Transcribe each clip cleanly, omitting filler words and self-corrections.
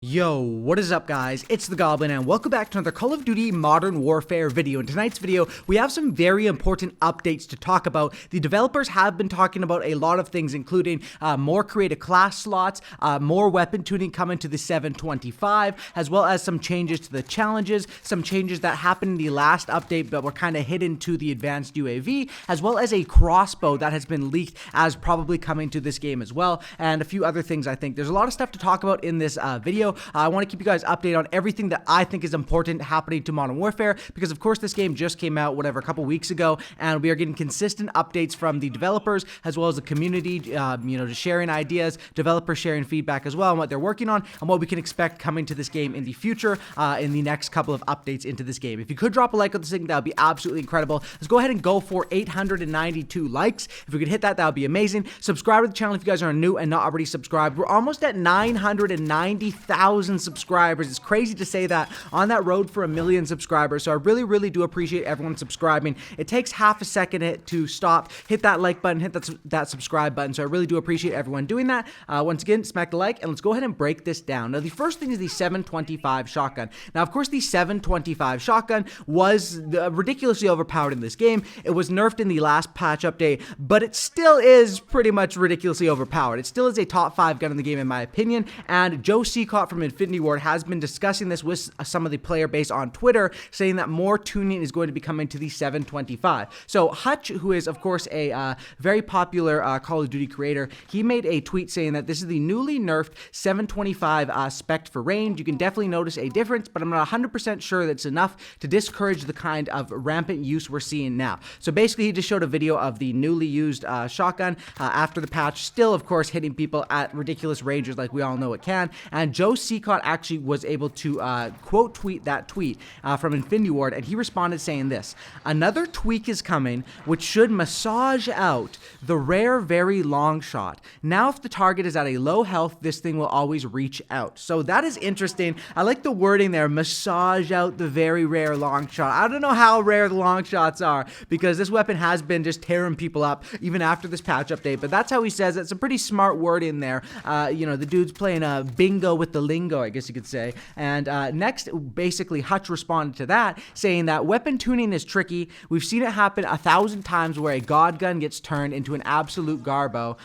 Yo, what is up guys? It's the Goblin and welcome back to another Call of Duty Modern Warfare video. In tonight's video, we have some very important updates to talk about. The developers have been talking about a lot of things, including more creative class slots, more weapon tuning coming to the 725, as well as some changes to the challenges, some changes that happened in the last update but were kind of hidden to the advanced UAV, as well as a crossbow that has been leaked as probably coming to this game as well, and a few other things. I think there's a lot of stuff to talk about in this video. I want to keep you guys updated on everything that I think is important happening to Modern Warfare, because of course this game just came out, a couple weeks ago, and we are getting consistent updates from the developers as well as the community, just sharing ideas, developers sharing feedback as well on what they're working on and what we can expect coming to this game in the future, in the next couple of updates into this game. If you could drop a like on this thing, that would be absolutely incredible. Let's go ahead and go for 892 likes. If we could hit that, that would be amazing. Subscribe to the channel if you guys are new and not already subscribed. We're almost at 990,000 subscribers. It's crazy to say that, on that road for 1 million subscribers. So I really do appreciate everyone subscribing. It takes half a second to stop, hit that like button, hit that subscribe button. So I really do appreciate everyone doing that. Once again, smack the like and let's go ahead and break this down. Now the first thing is the 725 shotgun. Now of course the 725 shotgun was ridiculously overpowered in this game. It was nerfed in the last patch update, but it still is pretty much ridiculously overpowered. It still is a top 5 gun in the game in my opinion, and Joe Seacott from Infinity Ward has been discussing this with some of the player base on Twitter, saying that more tuning is going to be coming to the 725. So Hutch, who is of course a very popular Call of Duty creator, he made a tweet saying that this is the newly nerfed 725 spec for range. You can definitely notice a difference, but I'm not 100% sure that's enough to discourage the kind of rampant use we're seeing now. So basically he just showed a video of the newly used shotgun after the patch, still of course hitting people at ridiculous ranges like we all know it can, and Joe Seacott actually was able to quote tweet that tweet from Infinity Ward, and he responded saying this: "Another tweak is coming which should massage out the rare very long shot. Now if the target is at a low health, this thing will always reach out." So that is interesting. I like the wording there, massage out the very rare long shot. I don't know how rare the long shots are, because this weapon has been just tearing people up even after this patch update, but that's how he says it. It's a pretty smart word in there. The dude's playing a bingo with the lingo, I guess you could say. And next, basically, Hutch responded to that, saying that weapon tuning is tricky. We've seen it happen 1,000 times where a god gun gets turned into an absolute garbo,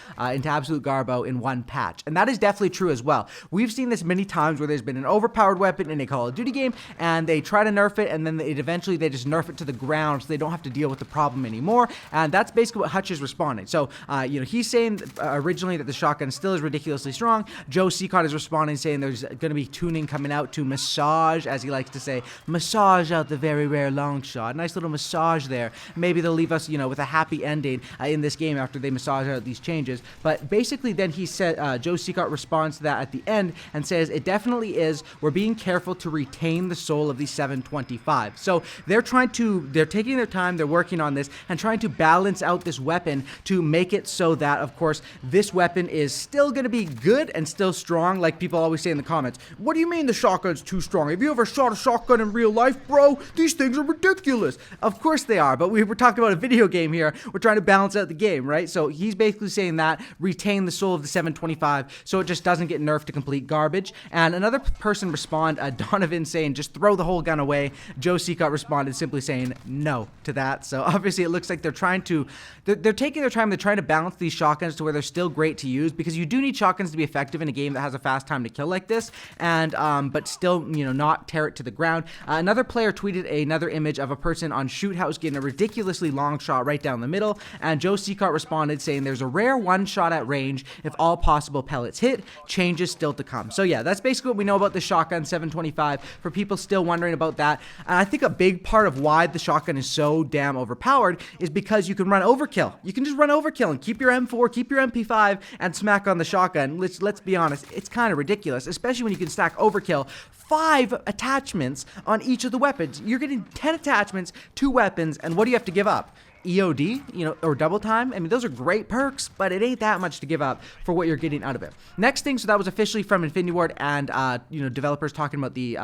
in one patch. And that is definitely true as well. We've seen this many times where there's been an overpowered weapon in a Call of Duty game, and they try to nerf it, and then eventually they just nerf it to the ground so they don't have to deal with the problem anymore. And that's basically what Hutch is responding. So, he's saying originally that the shotgun still is ridiculously strong. Joe Seacott is responding saying there's going to be tuning coming out to massage, as he likes to say, massage out the very rare long shot. Nice little massage there. Maybe they'll leave us, with a happy ending in this game after they massage out these changes. But basically then he said, Joe Seacott responds to that at the end and says, "It definitely is. We're being careful to retain the soul of the 725. So they're taking their time, they're working on this and trying to balance out this weapon to make it so that, of course, this weapon is still going to be good and still strong, like people always say in the comments. What do you mean the shotgun's too strong? Have you ever shot a shotgun in real life, bro? These things are ridiculous." Of course they are, but we were talking about a video game here. We're trying to balance out the game, right? So he's basically saying that retain the soul of the 725 so it just doesn't get nerfed to complete garbage. And another person responded, Donovan, saying just throw the whole gun away. Joe Seacott responded simply saying no to that. So obviously it looks like they're taking their time. They're trying to balance these shotguns to where they're still great to use, because you do need shotguns to be effective in a game that has a fast time to kill like this, and but still, not tear it to the ground. Another player tweeted another image of a person on Shoot House getting a ridiculously long shot right down the middle, and Joe Seacott responded saying there's a rare one shot at range if all possible pellets hit, changes still to come. So yeah, that's basically what we know about the shotgun 725 for people still wondering about that. And I think a big part of why the shotgun is so damn overpowered is because you can run overkill. You can just run overkill and keep your M4, keep your MP5 and smack on the shotgun. Let's be honest, it's kind of ridiculous, especially when you can stack overkill 5 attachments on each of the weapons. You're getting 10 attachments, 2 weapons, and what do you have to give up? EOD, or double time. I mean, those are great perks, but it ain't that much to give up for what you're getting out of it. Next thing, so that was officially from Infinity Ward and, developers talking about the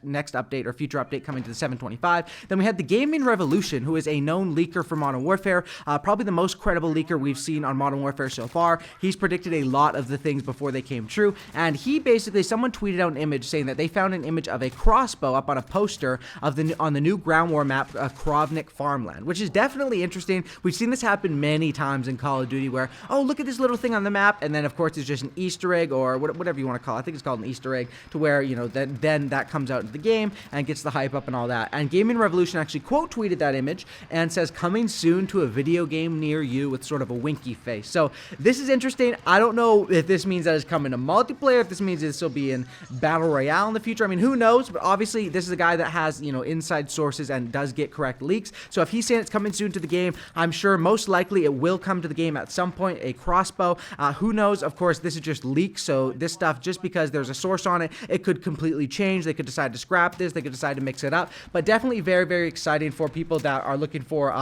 next update or future update coming to the 725. Then we had the Gaming Revolution, who is a known leaker for Modern Warfare, probably the most credible leaker we've seen on Modern Warfare so far. He's predicted a lot of the things before they came true, and he basically, someone tweeted out an image saying that they found an image of a crossbow up on a poster of on the new ground war map, Krovnik Farmland, which is definitely interesting. We've seen this happen many times in Call of Duty where, oh, look at this little thing on the map, and then of course it's just an Easter egg or whatever you want to call it. I think it's called an Easter egg, to where, then that comes out into the game and gets the hype up and all that. And Gaming Revolution actually quote tweeted that image and says, coming soon to a video game near you, with sort of a winky face. So this is interesting. I don't know if this means that it's coming to multiplayer, if this means this will be in Battle Royale in the future. I mean, who knows? But obviously this is a guy that has, inside sources and does get correct leaks. So if he's saying it's coming soon to the game, I'm sure most likely it will come to the game at some point, a crossbow. Who knows? Of course, this is just leaks, so this stuff, just because there's a source on it, it could completely change. They could decide to scrap this, they could decide to mix it up, but definitely very, very exciting for people that are looking for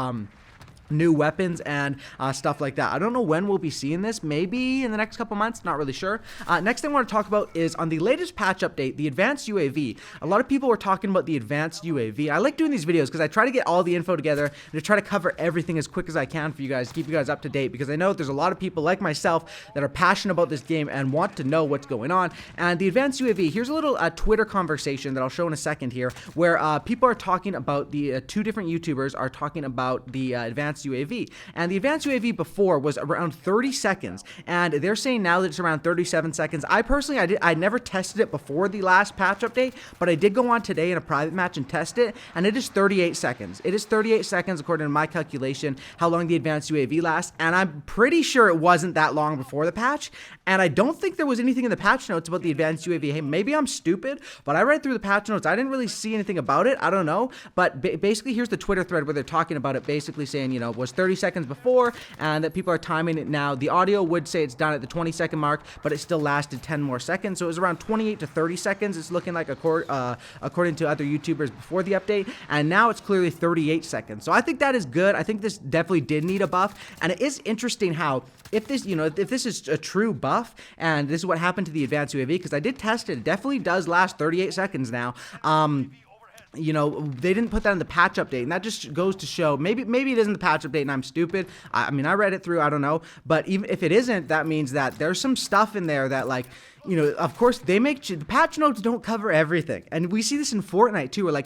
new weapons and stuff like that. I don't know when we'll be seeing this, maybe in the next couple months, not really sure. Next thing I want to talk about is on the latest patch update, the advanced UAV. A lot of people were talking about the advanced UAV. I like doing these videos because I try to get all the info together and to try to cover everything as quick as I can for you guys, keep you guys up to date, because I know there's a lot of people like myself that are passionate about this game and want to know what's going on. And the advanced UAV, here's a little Twitter conversation that I'll show in a second here, where people are talking about the two different YouTubers are talking about the advanced UAV. And the advanced UAV before was around 30 seconds, and they're saying now that it's around 37 seconds. I personally, I never tested it before the last patch update, but I did go on today in a private match and test it, and it is 38 seconds. It is 38 seconds according to my calculation, how long the advanced UAV lasts, and I'm pretty sure it wasn't that long before the patch, and I don't think there was anything in the patch notes about the advanced UAV. Hey, maybe I'm stupid, but I read through the patch notes. I didn't really see anything about it. I don't know, but basically here's the Twitter thread where they're talking about it, basically saying, was 30 seconds before, and that people are timing it now. The audio would say it's done at the 20-second mark, but it still lasted 10 more seconds, so it was around 28 to 30 seconds. It's looking like according to other YouTubers before the update, and now it's clearly 38 seconds. So I think that is good. I think this definitely did need a buff, and it is interesting how if this, if this is a true buff, and this is what happened to the advanced UAV, because I did test it, it definitely does last 38 seconds now. They didn't put that in the patch update, and that just goes to show, maybe it isn't the patch update and I'm stupid. I mean, I read it through, I don't know, but even if it isn't, that means that there's some stuff in there that, like, of course, the patch notes don't cover everything. And we see this in Fortnite, too. Where,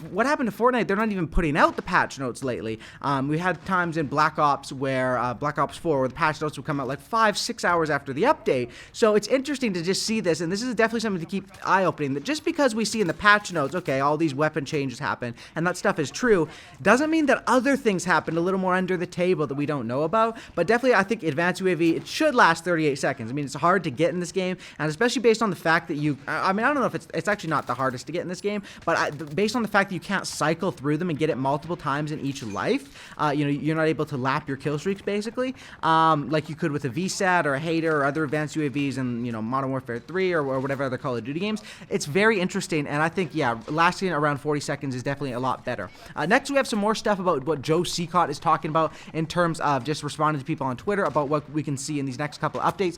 what happened to Fortnite? They're not even putting out the patch notes lately. We had times in Black Ops where, Black Ops 4, where the patch notes would come out like 5-6 hours after the update. So it's interesting to just see this, and this is definitely something to keep eye-opening, that just because we see in the patch notes, okay, all these weapon changes happen, and that stuff is true, doesn't mean that other things happened a little more under the table that we don't know about. But definitely, I think advanced UAV, it should last 38 seconds. I mean, it's hard to get in this game, and especially based on the fact that I don't know if it's actually not the hardest to get in this game, but based on the fact that you can't cycle through them and get it multiple times in each life, you're not able to lap your kill streaks, basically, like you could with a VSAT or a Hater or other advanced UAVs in, Modern Warfare 3 or whatever other Call of Duty games. It's very interesting, and I think, yeah, lasting around 40 seconds is definitely a lot better. Next, we have some more stuff about what Joe Seacott is talking about in terms of just responding to people on Twitter about what we can see in these next couple of updates.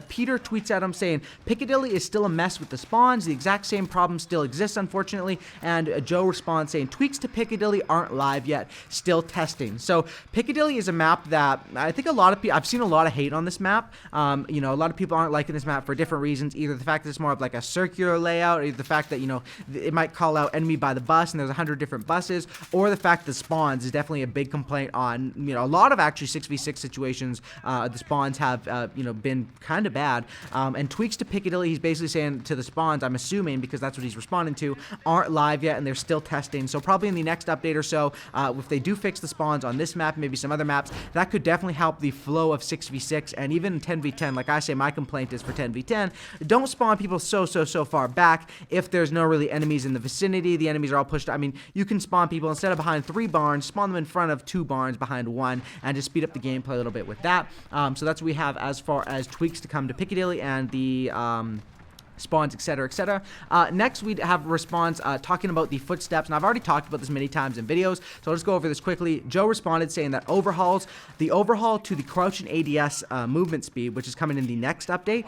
Peter tweets at him saying, Piccadilly is still a mess with the spawns. The exact same problem still exists, unfortunately. And Joe responds saying, tweaks to Piccadilly aren't live yet, still testing. So Piccadilly is a map that I think a lot of people, I've seen a lot of hate on this map. A lot of people aren't liking this map for different reasons. Either the fact that it's more of like a circular layout, or the fact that, it might call out enemy by the bus and there's 100 different buses, or the fact that spawns is definitely a big complaint on, a lot of actually 6v6 situations. The spawns have, been kind of bad. And tweaks to Piccadilly, he's basically saying to the spawns, I'm assuming, because that's what he's responding to, aren't live yet and they're still testing. So probably in the next update or so, if they do fix the spawns on this map, maybe some other maps, that could definitely help the flow of 6v6 and even 10v10. Like I say, my complaint is for 10v10, don't spawn people so far back if there's no really enemies in the vicinity. The enemies are all pushed. I mean, you can spawn people instead of behind 3 barns, spawn them in front of 2 barns behind 1, and just speed up the gameplay a little bit with that. So that's what we have as far as tweaks to come to Piccadilly and the spawns, etc., etc. Next, we have a response talking about the footsteps, and I've already talked about this many times in videos, so I'll just go over this quickly. Joe responded saying that the overhaul to the crouch and ADS movement speed, which is coming in the next update,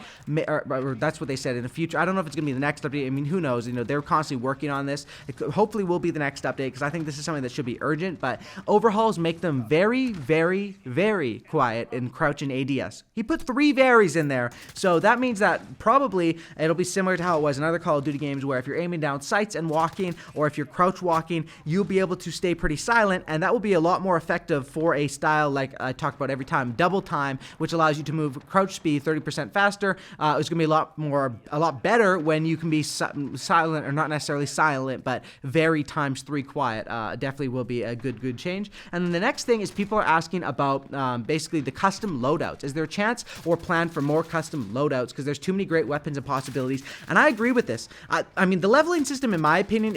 or that's what they said in the future. I don't know if it's going to be the next update. I mean, who knows? You know, they're constantly working on this. It hopefully will be the next update, because I think this is something that should be urgent, but overhauls make them very, very, very quiet in crouch and ADS. He put 3 varies in there, so that means that probably it'll be similar to how it was in other Call of Duty games, where if you're aiming down sights and walking, or if you're crouch walking, you'll be able to stay pretty silent, and that will be a lot more effective for a style like I talk about every time, double time, which allows you to move crouch speed 30% faster. It's going to be a lot better when you can be silent, or not necessarily silent, but very ×3 quiet. Definitely will be a good change. And then the next thing is people are asking about basically the custom loadouts. Is there a chance or plan for more custom loadouts? Because there's too many great weapons and possibilities. And I agree with this. I mean, the leveling system, in my opinion,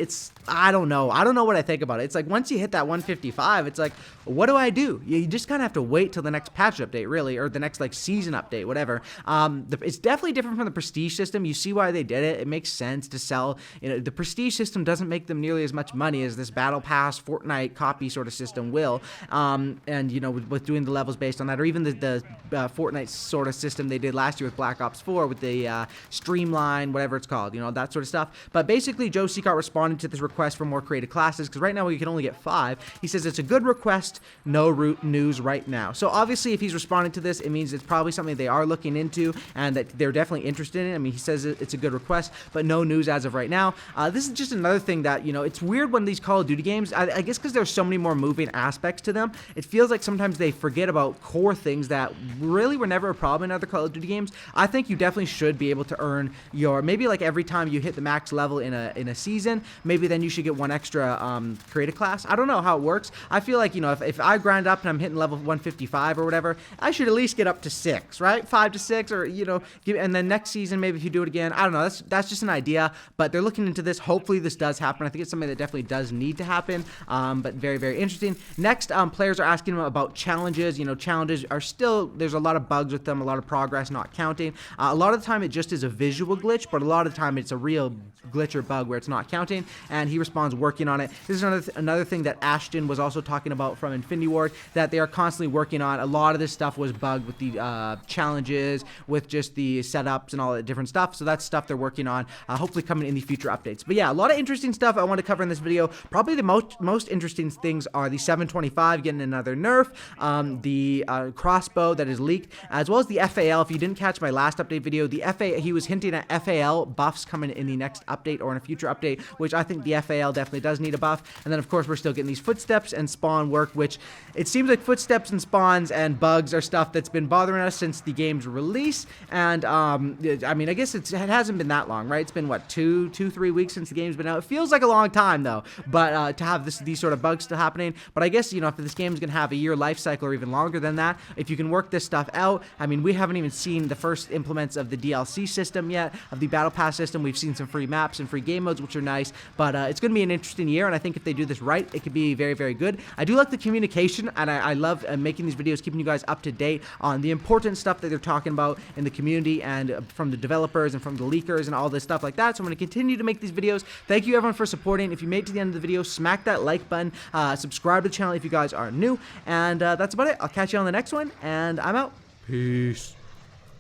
I don't know what I think about it. It's like once you hit that 155, it's like, what do I do? You just kind of have to wait till the next patch update, really, or the next like season update, whatever. It's definitely different from the prestige system. You see why they did it. It makes sense to sell. You know, the prestige system doesn't make them nearly as much money as this battle pass Fortnite copy sort of system will. And you know, with doing the levels based on that, or even the Fortnite sort of system they did last year with Black Ops 4 with the streamline, whatever it's called, you know, that sort of stuff. But basically, Joe Seacott responded to this request for more creative classes, because right now we can only get 5. He says it's a good request, no news right now. So obviously, if he's responding to this, it means it's probably something they are looking into, and that they're definitely interested in. I mean, he says it's a good request, but no news as of right now. This is just another thing that, you know, it's weird when these Call of Duty games, I guess because there's so many more moving aspects to them, it feels like sometimes they forget about core things that really were never a problem in other Call of Duty games. I think you definitely should be able to earn your, maybe like every time you hit the max level in a season, maybe then you should get one extra creative class. I don't know how it works. I feel like, you know, if I grind up and I'm hitting level 155 or whatever, I should at least get up to 6, right? 5 to 6, or, you know, and then next season, maybe if you do it again, I don't know. That's just an idea, but they're looking into this. Hopefully this does happen. I think it's something that definitely does need to happen, but very, very interesting. Next, players are asking them about challenges. You know, challenges are still, there's a lot of bugs with them, a lot of progress not counting. A lot of the time it just is a visual glitch, but a lot of the time it's a real glitch or bug where it's not counting, and he responds working on it. This is another thing that Ashton was also talking about from Infinity Ward, that they are constantly working on. A lot of this stuff was bugged with the challenges, with just the setups and all that different stuff, so that's stuff they're working on, hopefully coming in the future updates. But yeah, a lot of interesting stuff I want to cover in this video. Probably the most interesting things are the 725 getting another nerf, the crossbow that is leaked, as well as the FAL. If you didn't catch my last update video, he was hinting at FAL buffs coming in the next update or in a future update, which I think the FAL definitely does need a buff. And then of course we're still getting these footsteps and spawn work, which it seems like footsteps and spawns and bugs are stuff that's been bothering us since the game's release. And I mean, I guess it hasn't been that long, right? It's been what, 2-3 weeks since the game's been out. It feels like a long time though, but to have these sort of bugs still happening. But I guess, you know, if this game is gonna have a year life cycle or even longer than that, if you can work this stuff out, I mean, we haven't even seen the first implements of the DLC system yet, of the battle pass system. We've seen some free maps and free game modes, which are nice, but it's going to be an interesting year, and I think if they do this right, it could be very, very good. I do like the communication, and I love making these videos, keeping you guys up to date on the important stuff that they're talking about in the community, and from the developers and from the leakers and all this stuff like that. So I'm going to continue to make these videos. Thank you everyone for supporting. If you made it to the end of the video, smack that like button, subscribe to the channel if you guys are new, and that's about it. I'll catch you on the next one, and I'm out. Peace.